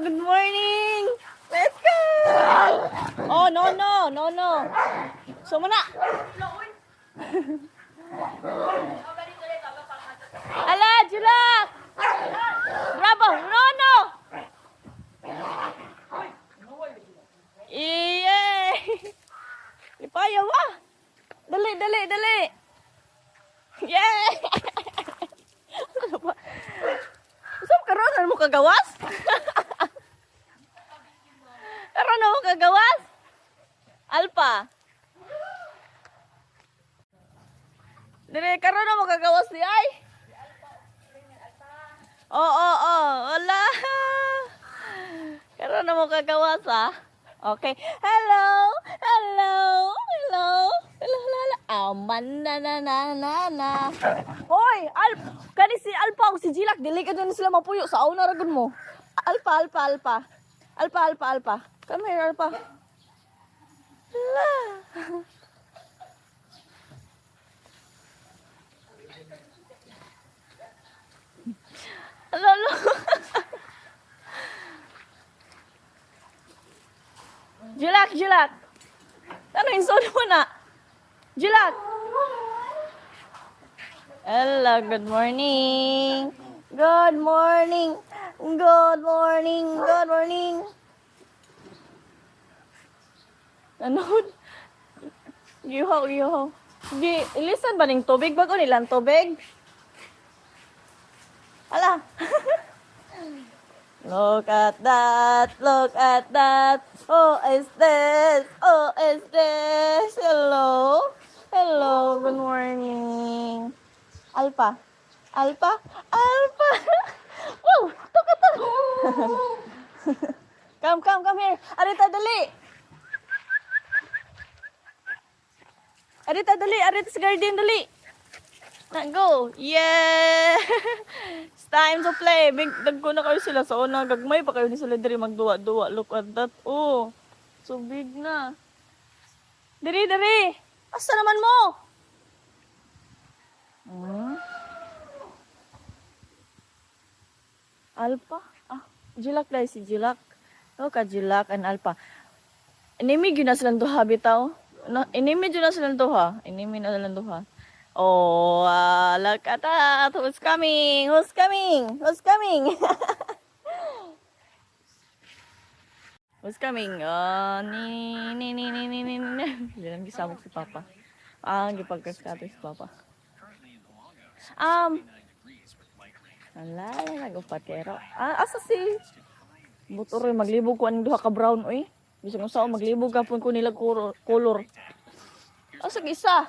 good morning. Let's go. Oh, no. Sumuna. Ala, Julak. Bravo. No. Iye. Ipayaw ah. Dali. Yay. Saan karon mo kagawas? Karon mo kagawas? Alpa. Dire karon mo kagawas di ay. Oo. Wala. Karon mo kagawas ah. Okay. Hello. Aman na. Hoy, kani si Alpa o si Jilak dili ka din sila mapuyo sa una ragon mo. Alpa. Come here, Alpa. Lolo. Jilak. Ano yung sono mo na? Jilak. Hello, good morning. Ano? Giho. Di, ilisan ba ning tubig? Bago nilang tubig? Ala. Look at that. Oh, is this? Hello, good morning. Alpa. Wow, tuka. Come here. Arita, dali. Arita sa garden, dali. Go. Yeah. It's time to play. Big dagko na kayo sila sa una. Gagmay pa kayo ni sila diri magduwa-duwa. Look at that. Oh. So big na. Diri. Asa naman mo? Alpa? Jilak dahil si Jilak. Look at Jilak and Alpa. Inimi yun na silang duha, bitaw. Inimi yun na silang duha. Oh, look at that. Who's coming? Who's coming? Oh, ni. Hindi lang gisabog si Papa. Gipagkaskato si Papa. Wala, nagupatero. Asa si Butoroy maglibog ko aning duha ka brown oy. Bisag unsa maglibog gapon ko nila color. Asa isa?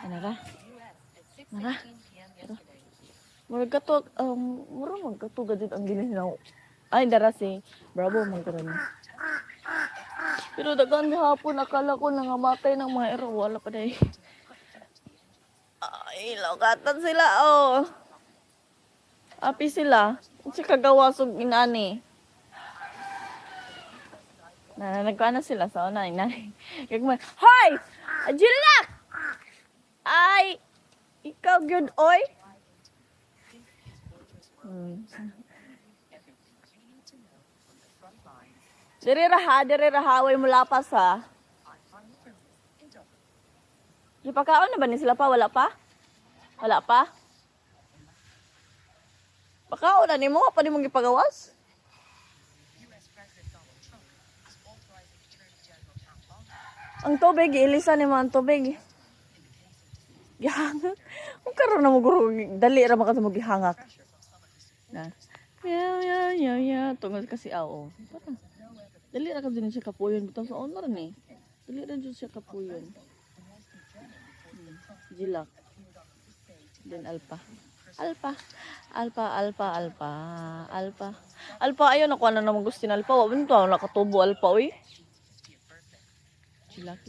Nara. Magkato gadid ang gininaw. Ay dara si Bravo man karon. Pero dagan gihapon akala ko nangamatay ng mga ero wala pa day. Ay, lokatan sila oh. Api sila. Si kagawasog inani. Nagkuha na sila sa una inani. Hoy! Jilak! Ay! Ikaw gyud oy. Diri raha way mo lapas ha. Di pa kaon na ba ni sila pa? Wala pa? Pakaon na nimo pa nimong gipagawas? Ang tubig, ilisa nimo ang tubig. Gihangak. Kung karon na mo guro dali ra maka mo gihangak. Na. Ya. Tungod kasi ao. Dali ra ka din siya kapuyon bitaw sa honor ni. Dali ra jud siya kapuyon. Jilak. Then Alpa, ayaw na ko na naman gusto ng Alpa. Wala nakatubo Alpa, oy. Jilak.